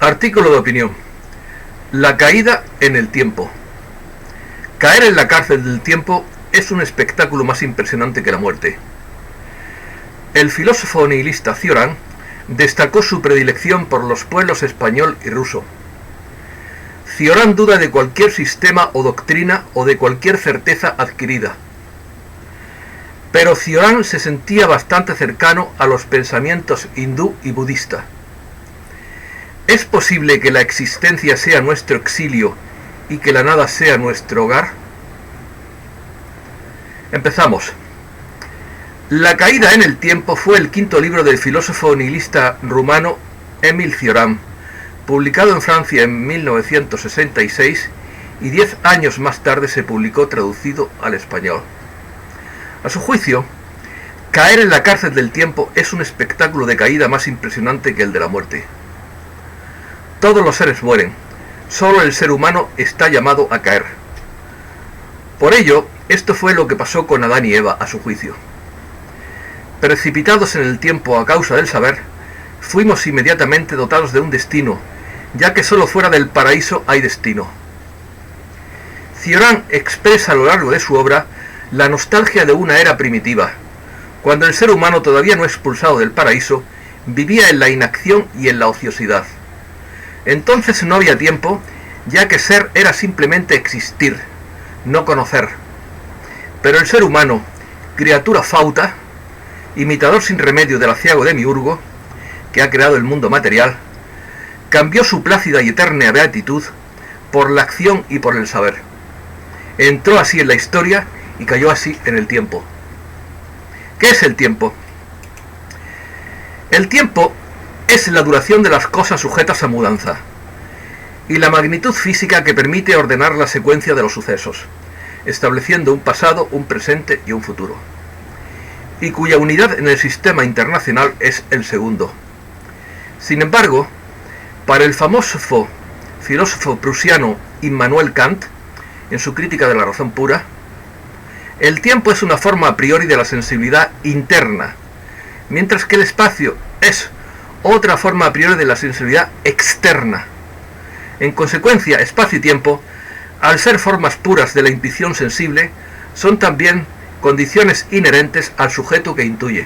Artículo de opinión. La caída en el tiempo. Caer en la cárcel del tiempo es un espectáculo más impresionante que la muerte. El filósofo nihilista Cioran destacó su predilección por los pueblos español y ruso. Cioran duda de cualquier sistema o doctrina o de cualquier certeza adquirida. Pero Cioran se sentía bastante cercano a los pensamientos hindú y budista. ¿Es posible que la existencia sea nuestro exilio y que la nada sea nuestro hogar? Empezamos. La caída en el tiempo fue el quinto libro del filósofo nihilista rumano Émile Cioran, publicado en Francia en 1966 y 10 años más tarde se publicó traducido al español. A su juicio, caer en la cárcel del tiempo es un espectáculo de caída más impresionante que el de la muerte. Todos los seres mueren, solo el ser humano está llamado a caer. Por ello, esto fue lo que pasó con Adán y Eva a su juicio. Precipitados en el tiempo a causa del saber, fuimos inmediatamente dotados de un destino, ya que solo fuera del paraíso hay destino. Cioran expresa a lo largo de su obra la nostalgia de una era primitiva, cuando el ser humano todavía no expulsado del paraíso, vivía en la inacción y en la ociosidad. Entonces no había tiempo, ya que ser era simplemente existir, no conocer. Pero el ser humano, criatura fauta, imitador sin remedio del aciago Demiurgo, que ha creado el mundo material, cambió su plácida y eterna beatitud por la acción y por el saber. Entró así en la historia y cayó así en el tiempo. ¿Qué es el tiempo? El tiempo es la duración de las cosas sujetas a mudanza y la magnitud física que permite ordenar la secuencia de los sucesos, estableciendo un pasado, un presente y un futuro, y cuya unidad en el sistema internacional es el segundo. Sin embargo, para el famoso filósofo prusiano Immanuel Kant, en su crítica de la razón pura, el tiempo es una forma a priori de la sensibilidad interna, mientras que el espacio es otra forma a priori de la sensibilidad externa. En consecuencia, espacio y tiempo, al ser formas puras de la intuición sensible, son también condiciones inherentes al sujeto que intuye.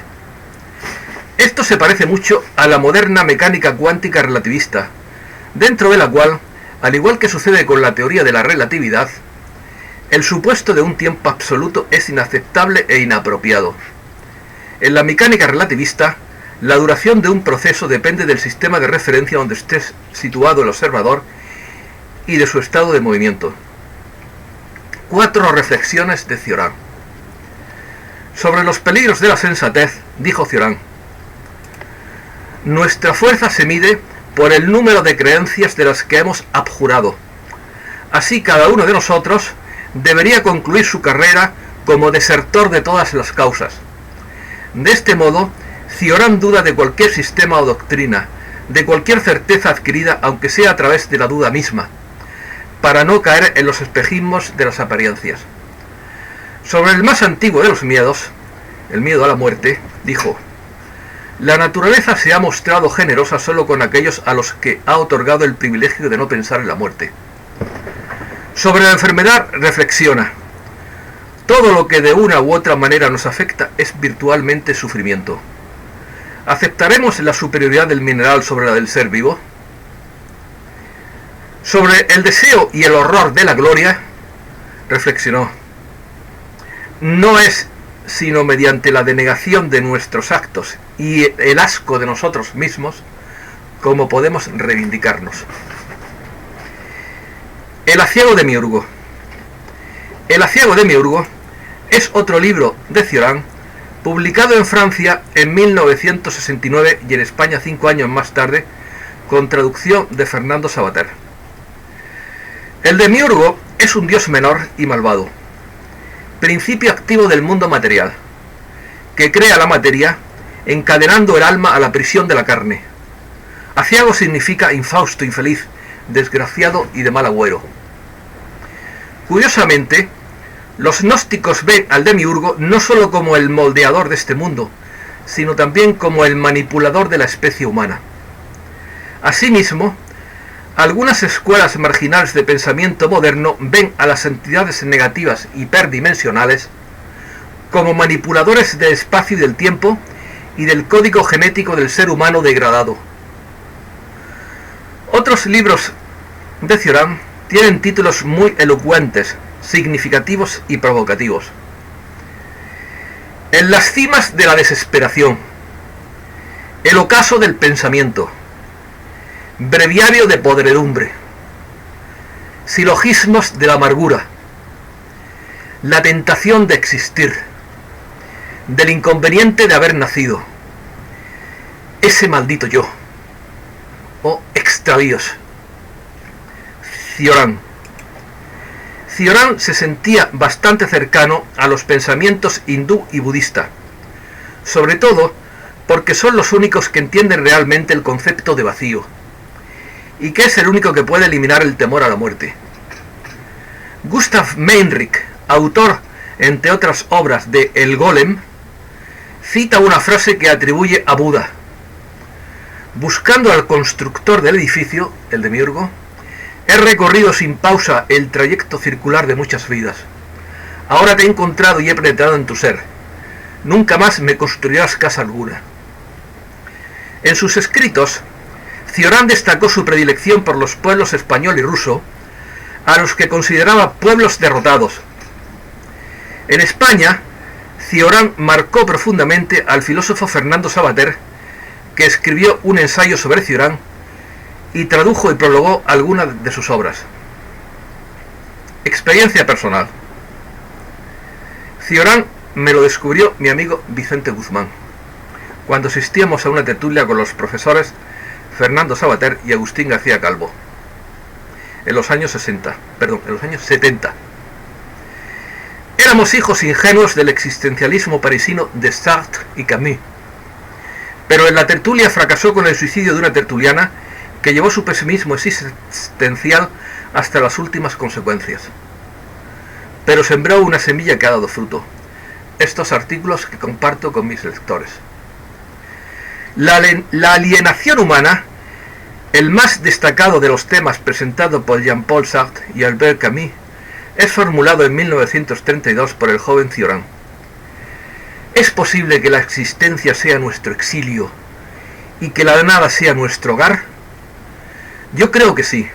Esto se parece mucho a la moderna mecánica cuántica relativista, dentro de la cual, al igual que sucede con la teoría de la relatividad, el supuesto de un tiempo absoluto es inaceptable e inapropiado. En la mecánica relativista, la duración de un proceso depende del sistema de referencia donde esté situado el observador y de su estado de movimiento. 4 reflexiones de Cioran. Sobre los peligros de la sensatez, dijo Cioran: nuestra fuerza se mide por el número de creencias de las que hemos abjurado. Así cada uno de nosotros debería concluir su carrera como desertor de todas las causas. De este modo, Cioran duda de cualquier sistema o doctrina, de cualquier certeza adquirida, aunque sea a través de la duda misma, para no caer en los espejismos de las apariencias. Sobre el más antiguo de los miedos, el miedo a la muerte, dijo: la naturaleza se ha mostrado generosa solo con aquellos a los que ha otorgado el privilegio de no pensar en la muerte. Sobre la enfermedad reflexiona: todo lo que de una u otra manera nos afecta es virtualmente sufrimiento. ¿Aceptaremos la superioridad del mineral sobre la del ser vivo? Sobre el deseo y el horror de la gloria, reflexionó: no es sino mediante la denegación de nuestros actos y el asco de nosotros mismos como podemos reivindicarnos. El aciago Demiurgo. El aciago Demiurgo es otro libro de Cioran, publicado en Francia en 1969 y en España 5 años más tarde, con traducción de Fernando Savater. El Demiurgo es un dios menor y malvado, principio activo del mundo material, que crea la materia, encadenando el alma a la prisión de la carne. Aciago significa infausto, infeliz, desgraciado y de mal agüero. Curiosamente, los gnósticos ven al Demiurgo no solo como el moldeador de este mundo, sino también como el manipulador de la especie humana. Asimismo, Algunas escuelas marginales de pensamiento moderno ven a las entidades negativas hiperdimensionales como manipuladores del espacio y del tiempo y del código genético del ser humano degradado. Otros libros de Cioran tienen títulos muy elocuentes, significativos y provocativos. En las cimas de la desesperación, el ocaso del pensamiento, breviario de podredumbre, silogismos de la amargura, la tentación de existir, del inconveniente de haber nacido, ese maldito yo, o extravíos. Cioran. Cioran se sentía bastante cercano a los pensamientos hindú y budista, sobre todo porque son los únicos que entienden realmente el concepto de vacío, y que es el único que puede eliminar el temor a la muerte. Gustav Meinrich, autor, entre otras obras, de El Golem, cita una frase que atribuye a Buda: buscando al constructor del edificio, el demiurgo, he recorrido sin pausa el trayecto circular de muchas vidas. Ahora te he encontrado y he penetrado en tu ser. Nunca más me construirás casa alguna. En sus escritos, Cioran destacó su predilección por los pueblos español y ruso, a los que consideraba pueblos derrotados. En España, Cioran marcó profundamente al filósofo Fernando Savater, que escribió un ensayo sobre Cioran y tradujo y prologó algunas de sus obras. Experiencia personal. Cioran me lo descubrió mi amigo Vicente Guzmán, cuando asistíamos a una tertulia con los profesores Fernando Savater y Agustín García Calvo, en los años 70. Éramos hijos ingenuos del existencialismo parisino de Sartre y Camus, pero en la tertulia fracasó con el suicidio de una tertuliana que llevó su pesimismo existencial hasta las últimas consecuencias. Pero sembró una semilla que ha dado fruto. Estos artículos que comparto con mis lectores. La alienación humana, el más destacado de los temas presentado por Jean-Paul Sartre y Albert Camus, es formulado en 1932 por el joven Cioran. ¿Es posible que la existencia sea nuestro exilio y que la nada sea nuestro hogar? Yo creo que sí.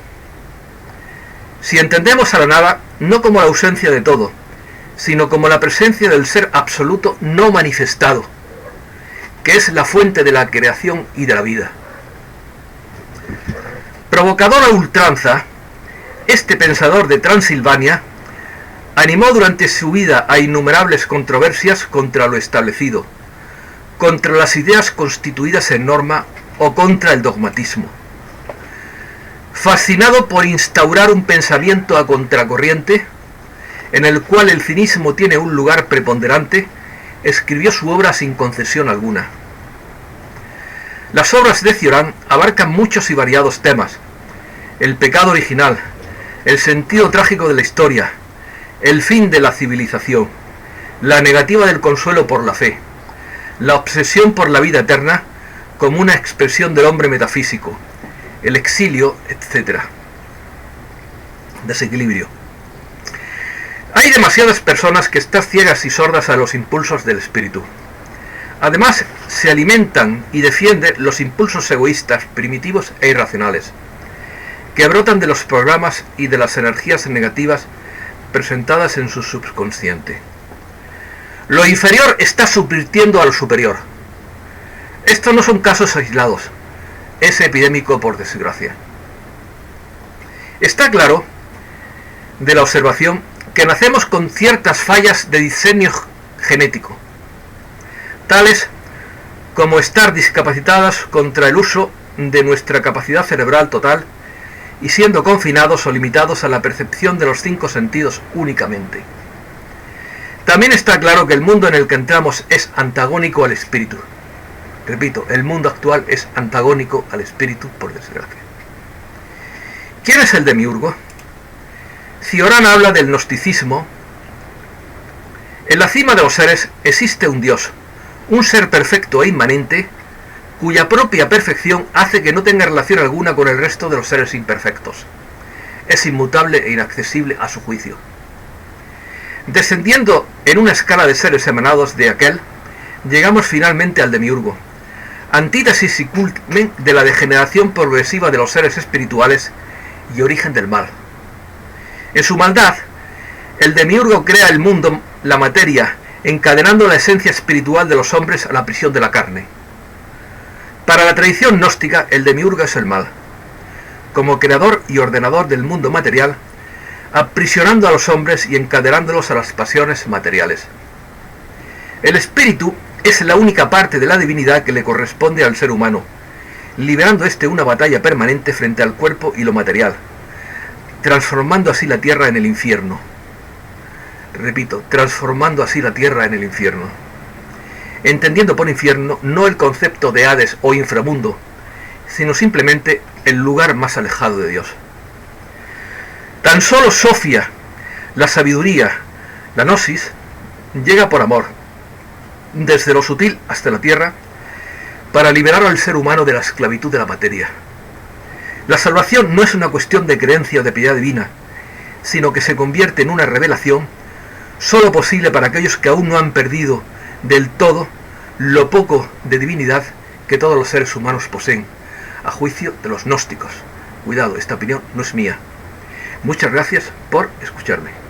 Si entendemos a la nada no como la ausencia de todo, sino como la presencia del ser absoluto no manifestado, que es la fuente de la creación y de la vida. Provocador a ultranza, este pensador de Transilvania animó durante su vida a innumerables controversias contra lo establecido, contra las ideas constituidas en norma o contra el dogmatismo. Fascinado por instaurar un pensamiento a contracorriente, en el cual el cinismo tiene un lugar preponderante, escribió su obra sin concesión alguna. Las obras de Cioran abarcan muchos y variados temas: el pecado original, el sentido trágico de la historia, el fin de la civilización, la negativa del consuelo por la fe, la obsesión por la vida eterna como una expresión del hombre metafísico, el exilio, etc. Desequilibrio. Hay demasiadas personas que están ciegas y sordas a los impulsos del espíritu. Además, se alimentan y defienden los impulsos egoístas, primitivos e irracionales, que brotan de los programas y de las energías negativas presentadas en su subconsciente. Lo inferior está subvirtiendo a lo superior. Estos no son casos aislados, es epidémico por desgracia. Está claro, de la observación, que nacemos con ciertas fallas de diseño genético, tales como estar discapacitadas contra el uso de nuestra capacidad cerebral total y siendo confinados o limitados a la percepción de los 5 sentidos únicamente. También está claro que el mundo en el que entramos es antagónico al espíritu. Repito, el mundo actual es antagónico al espíritu, por desgracia. ¿Quién es el demiurgo? Cioran habla del gnosticismo. En la cima de los seres existe un Dios, un ser perfecto e inmanente, cuya propia perfección hace que no tenga relación alguna con el resto de los seres imperfectos. Es inmutable e inaccesible a su juicio. Descendiendo en una escala de seres emanados de aquel, llegamos finalmente al demiurgo, antítesis y culmen de la degeneración progresiva de los seres espirituales y origen del mal. En su maldad, el demiurgo crea el mundo, la materia, encadenando la esencia espiritual de los hombres a la prisión de la carne. Para la tradición gnóstica, el demiurgo es el mal, como creador y ordenador del mundo material, aprisionando a los hombres y encadenándolos a las pasiones materiales. El espíritu es la única parte de la divinidad que le corresponde al ser humano, liberando éste una batalla permanente frente al cuerpo y lo material, transformando así la tierra en el infierno. Repito, transformando así la tierra en el infierno. Entendiendo por infierno no el concepto de Hades o inframundo, sino simplemente el lugar más alejado de Dios. Tan solo Sofía, la sabiduría, la gnosis, llega por amor, desde lo sutil hasta la tierra, para liberar al ser humano de la esclavitud de la materia. La salvación no es una cuestión de creencia o de piedad divina, sino que se convierte en una revelación sólo posible para aquellos que aún no han perdido del todo lo poco de divinidad que todos los seres humanos poseen, a juicio de los gnósticos. Cuidado, esta opinión no es mía. Muchas gracias por escucharme.